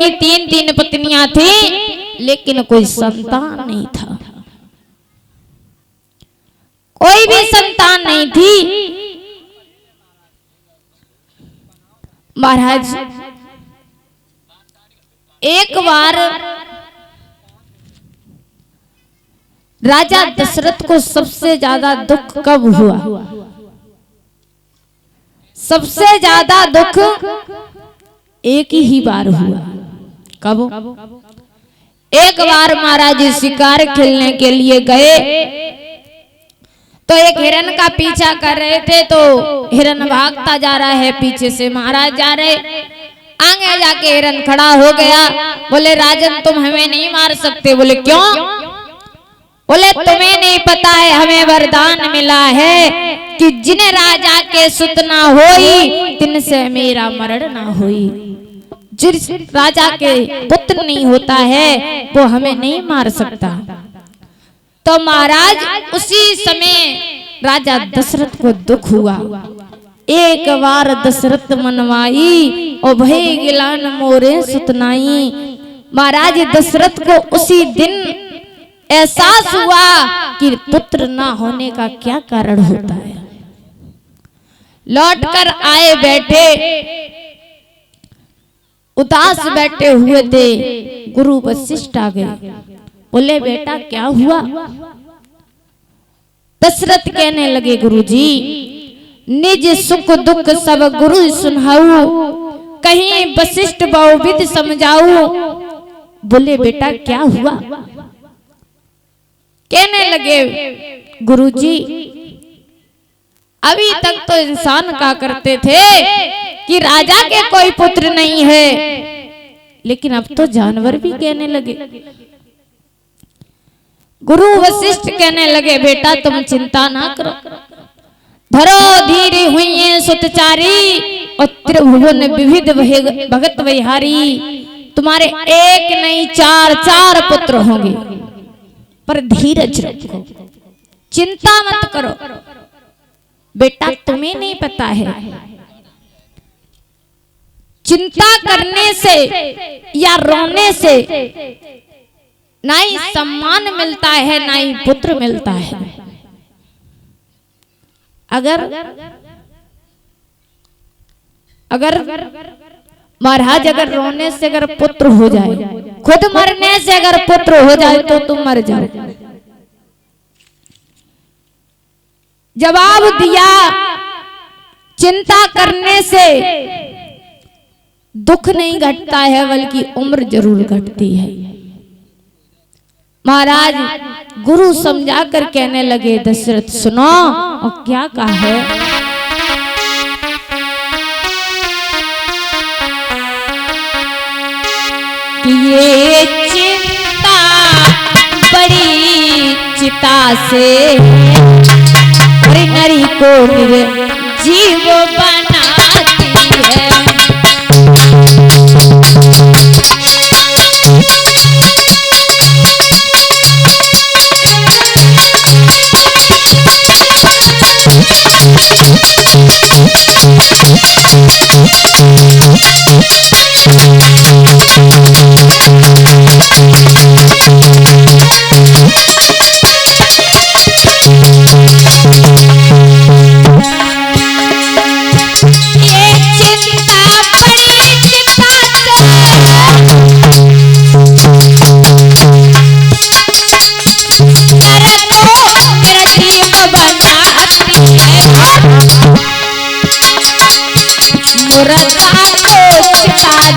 की 3 पत्नियां थी, लेकिन कोई संतान नहीं था, कोई भी संतान नहीं थी। महाराज एक बार राजा दशरथ को सबसे ज्यादा दुख कब हुआ? सबसे ज्यादा दुख एक ही बार हुआ। कब? एक बार महाराज शिकार खेलने के लिए गए तो एक हिरन का पीछा कर रहे थे, तो हिरन भागता जा रहा है, पीछे से महाराज जा रहे, आगे जाके हिरन खड़ा हो गया। बोले राजन तुम हमें नहीं मार सकते। बोले क्यों? बोले तुम्हें नहीं पता है हमें वरदान मिला है कि जिन राजा के सुत ना होई तिनसे मेरा मरण ना होई। जिस राजा के पुत्र नहीं होता है वो हमें नहीं मार सकता। तो महाराज उसी समय राजा दशरथ को दुख हुआ। एक बार दशरथ मनवाई और भय गिलान मोरे सुतनाई। महाराज दशरथ को उसी दिन एहसास हुआ कि पुत्र ना होने का क्या कारण होता है। लौटकर आए, बैठे उदास बैठे हुए थे, गुरु वशिष्ठ आ गए। बोले बेटा क्या हुआ? दशरथ कहने लगे गुरुजी निज सुख दुख सब गुरु सुनाऊ, कहीं वशिष्ठ बहुविध समझाऊ। बोले बेटा क्या हुआ? कहने लगे गुरुजी अभी तक तो इंसान का करते थे कि राजा के कोई पुत्र नहीं है, लेकिन अब तो जानवर भी कहने लगे। गुरु वशिष्ठ कहने लगे बेटा तुम चिंता ना करो, धरो धीरे हुई सुतचारी और त्रिभुवन विविध भगत विहारी। तुम्हारे एक नहीं चार पुत्र होंगे, पर धीरज रखो, चिंता मत करो। बेटा तुम्हें नहीं पता है चिंता करने से या रोने से ना ही सम्मान मिलता है ना ही पुत्र मिलता है। अगर महाराज अगर रोने से अगर पुत्र हो जाए, खुद मरने से अगर पुत्र हो जाए तो तुम मर जाओ। जवाब दिया चिंता करने से दुख नहीं घटता है बल्कि उम्र जरूर घटती है। महाराज गुरु समझा कर कहने लगे दशरथ सुनो। और क्या कहा है? कि ये चिंता बड़ी चिता से नरी को जीव बनाती है।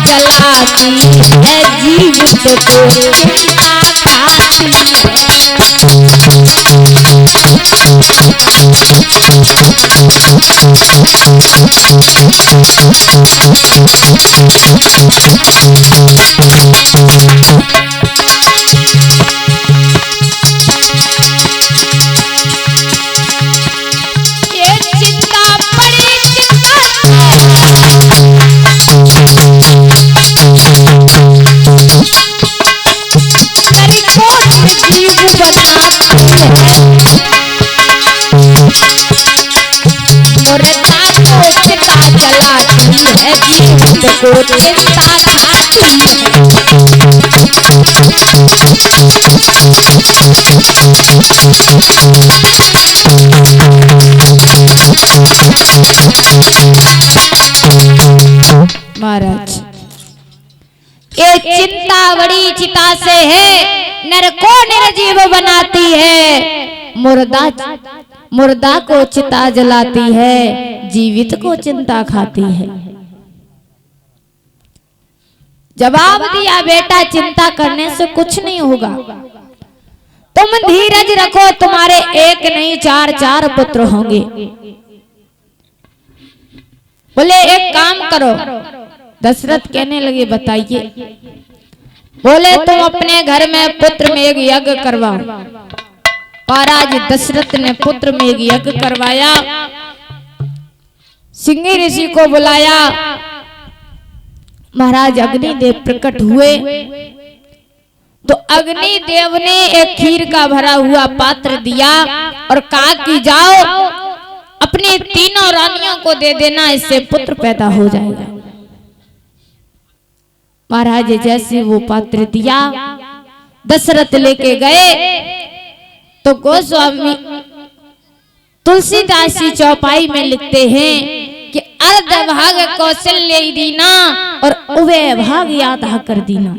जलाती है जीवित को चिंता खाती है। जलाती है, जीवित को चिंता खाती है। महाराज ये चिंता बड़ी चिता से है, नर को निर्जीव बनाती है, मुर्दा को चिता जलाती है, जीवित को चिंता खाती है। जवाब दिया, बेटा चिंता करने से कुछ नहीं होगा, तुम धीरज रखो, तुम्हारे एक नहीं चार चार पुत्र होंगे। बोले एक काम करो। दशरथ कहने लगे बताइए। बोले तुम अपने घर में पुत्र में एक यज्ञ करवाओ। महाराज दशरथ ने पुत्र में एक यज्ञ करवाया, सिंह ऋषि को बुलाया। महाराज अग्निदेव प्रकट हुए तो अग्निदेव ने एक खीर का भरा हुआ पात्र दिया और कहा कि जाओ अपनी तीनों रानियों को दे देना, इससे पुत्र पैदा हो जाएगा। महाराज जैसे वो पात्र दिया, दशरथ लेके गए तो गोस्वामी तुलसीदास जी चौपाई में लिखते हैं कि अर्ध भाग कौशल्य दीना और उभय भाग आधा कर दीना।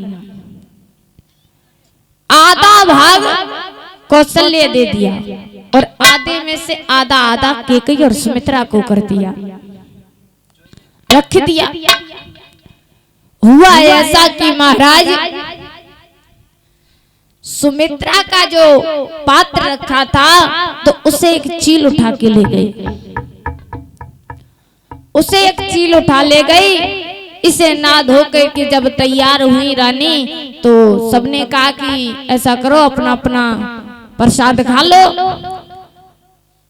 आधा भाग कौशल्य दे दिया और आधे में से आधा आधा केकई और सुमित्रा को कर दिया, रख दिया। हुआ ऐसा कि महाराज सुमित्रा का जो पात्र रखा था तो उसे एक चील उठा के ले गई, उसे एक चील उठा ले गई। इसे ना धो के जब तैयार हुई रानी तो सबने कहा कि ऐसा करो अपना अपना प्रसाद खा लो।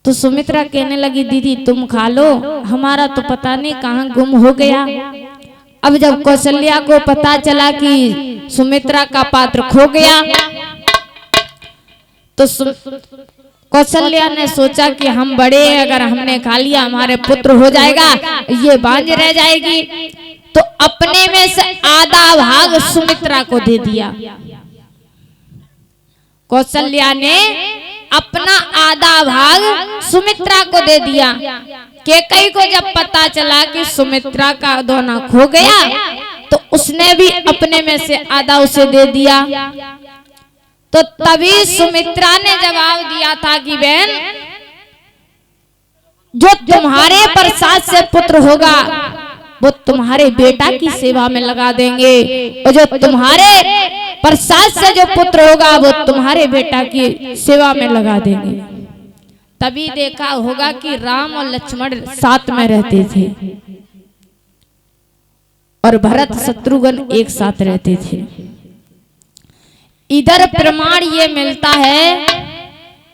तो सुमित्रा कहने लगी दीदी तुम खा लो, हमारा तो पता नहीं कहाँ गुम हो गया। अब जब कौशल्या को पता चला कि सुमित्रा का पात्र खो गया तो कौशल्या ने सोचा कि हम बड़े हैं, अगर हमने खा लिया हमारे पुत्र हो जाएगा, ये बांझ रह जाएगी। तो अपने में से आधा भाग सुमित्रा को दे दिया। कौशल्या ने अपना आधा भाग सुमित्रा को दे दिया। केकई को जब पता चला कि सुमित्रा का दोना खो गया तो उसने भी अपने में से आधा उसे दे दिया। तो तभी सुमित्रा ने जवाब दिया था कि बहन जो तुम्हारे प्रसाद से पुत्र होगा वो तुम्हारे बेटा की सेवा में लगा देंगे, और जो तुम्हारे प्रसाद से जो पुत्र होगा वो तुम्हारे बेटा की सेवा में लगा देंगे। तभी देखा होगा कि राम और लक्ष्मण साथ में रहते थे और भरत शत्रुघ्न एक साथ रहते थे। इधर प्रमाण ये मिलता है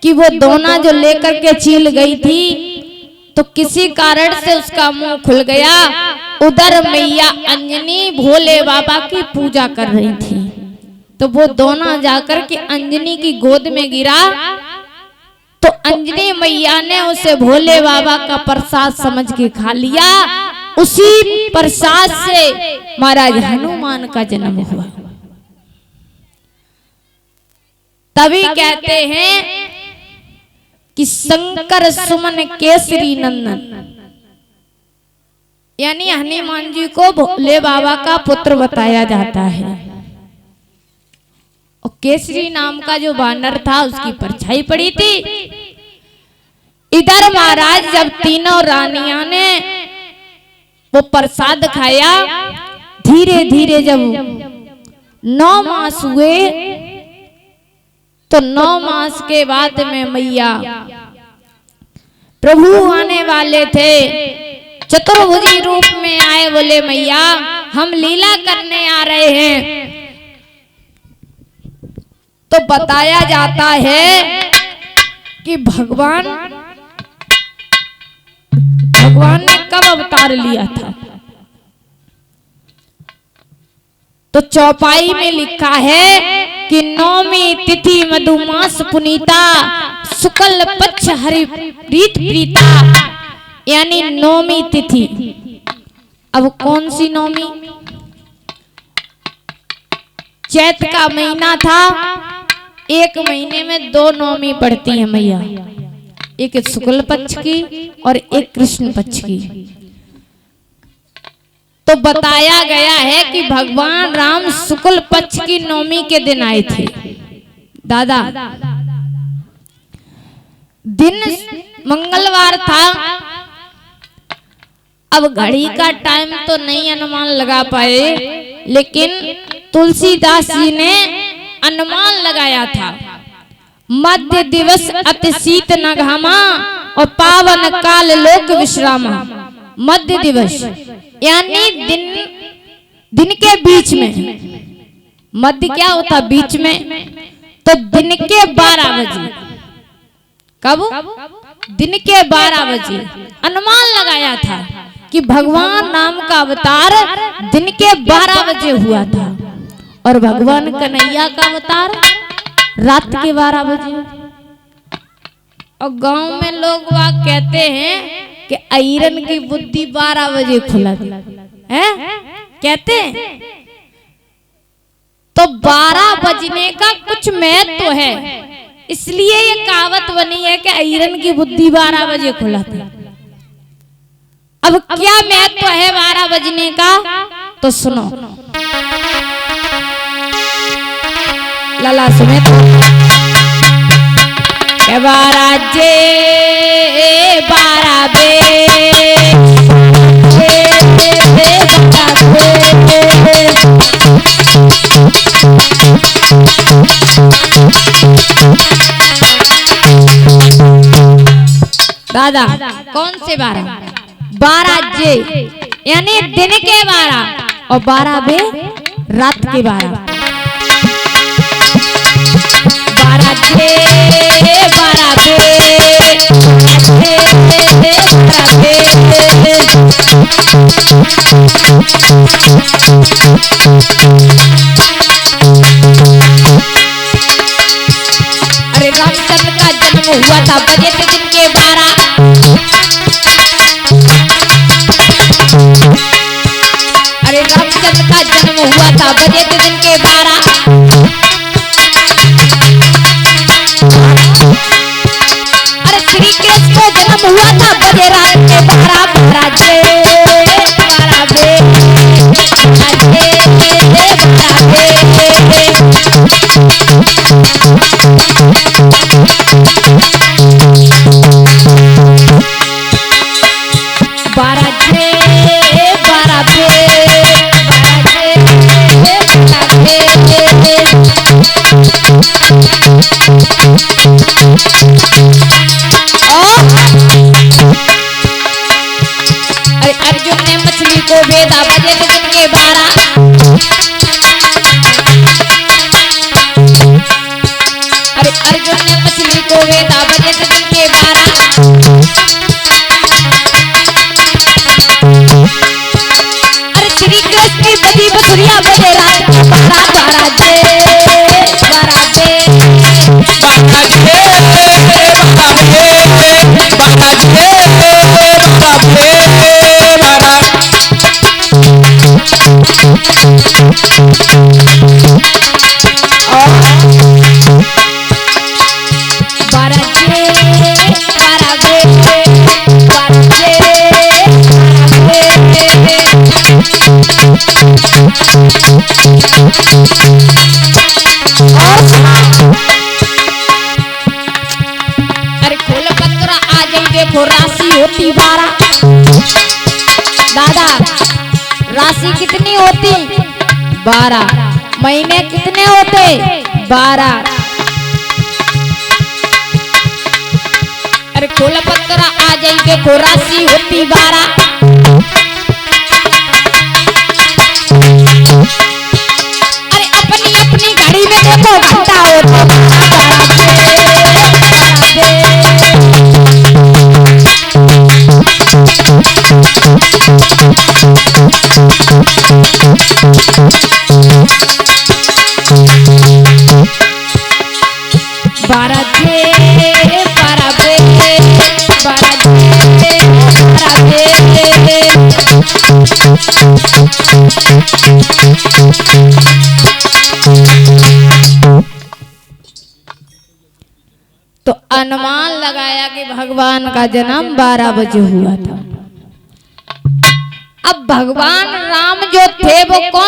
कि वो दोना जो लेकर के चील गई थी तो किसी कारण से उसका मुंह खुल गया। उधर मैया अंजनी भोले बाबा की पूजा कर रही थी तो वो दोना जाकर के अंजनी की गोद में गिरा तो अंजनी मैया ने उसे भोले बाबा का प्रसाद समझ के खा लिया। उसी प्रसाद से महाराज हनुमान का जन्म हुआ। तभी कहते हैं कि शंकर सुमन केसरी नंदन, यानी हनुमान जी को भोले बाबा का पुत्र बताया जाता है। और केसरी नाम का जो बानर था उसकी परछाई पड़ी थी। इधर महाराज जब तीनों रानियां ने वो प्रसाद खाया, धीरे धीरे जब 9 मास हुए तो 9 मास के बाद में मैया प्रभु आने वाले थे, चतुर्भुजी रूप में आए। बोले मैया हम लीला करने आ रहे हैं। तो बताया जाता है कि भगवान ने कब अवतार लिया था। तो चौपाई में लिखा है कि 9वीं तिथि मधुमास पुनीता शुक्ल पक्ष हरि प्रीत प्रीता, यानी 9वीं तिथि अब कौन सी नौमी? चैत का महीना था, एक महीने में 2 नौमी पड़ती है मैया, एक शुक्ल पक्ष की और एक कृष्ण पक्ष की। तो बताया गया है कि भगवान राम शुक्ल पक्ष की नौमी के दिन आए थे। दादा दिन मंगलवार था। अब घड़ी का टाइम तो नहीं अनुमान लगा पाए, लेकिन तुलसीदास जी ने अनुमान लगाया था। मध्य दिवस अति शीत न घामा और पावन काल लोक विश्रामा। मध्य दिवस यानी दिन के बीच में। मध्य क्या होता? बीच में। तो दिन के 12 बजे। कब? दिन के 12 बजे अनुमान लगाया था कि भगवान राम का अवतार दिन के 12 बजे हुआ था और भगवान कन्हैया का अवतार रात के 12 बजे। और गांव में लोग वाक कहते हैं कि आयरन की बुद्धि 12 बजे खुला है, कहते हैं। तो 12 बजने का कुछ महत्व है, इसलिए ये कहावत बनी है कि आयरन की बुद्धि 12 बजे खुला था। अब क्या महत्व है 12 बजने का, तो सुनो। लाला सुने तो 12 जे 12 बे दादा कौन से 12 जे यानी दिन के 12 और 12 बे रात के 12। 12 जे 12 अरे रामचंद्र का जन्म हुआ था बजे थे दिन के 12। अरे रामचंद्र का जन्म हुआ था बजे थे दिन के 12। अरे श्री कृष्ण का जन्म हुआ था बजे रात के 12। 12 जे 12 बे 12 अरे अर्जुन ने मछली को भेदा बजे थे दिन के 12। अरे अर्जुन ने मछली को भेदा बजे थे दिन के 12। अरे श्री कृष्ण की बजी बसुरिया बजे रात के 12। 12 जे 12 अरे खोल पत्र आ जाई देखो राशि होती 12। दादा राशि कितनी होती? 12। महीने कितने होते? 12। अरे खोल पत्र आ जाई देखो राशि होती 12। अरे अपनी अपनी घड़ी में देखो घंटा होता 12 जे 12 बे 12 जे 12 बे तो अनुमान लगाया कि भगवान का जन्म 12 बजे हुआ था। अब भगवान राम जो थे वो कौन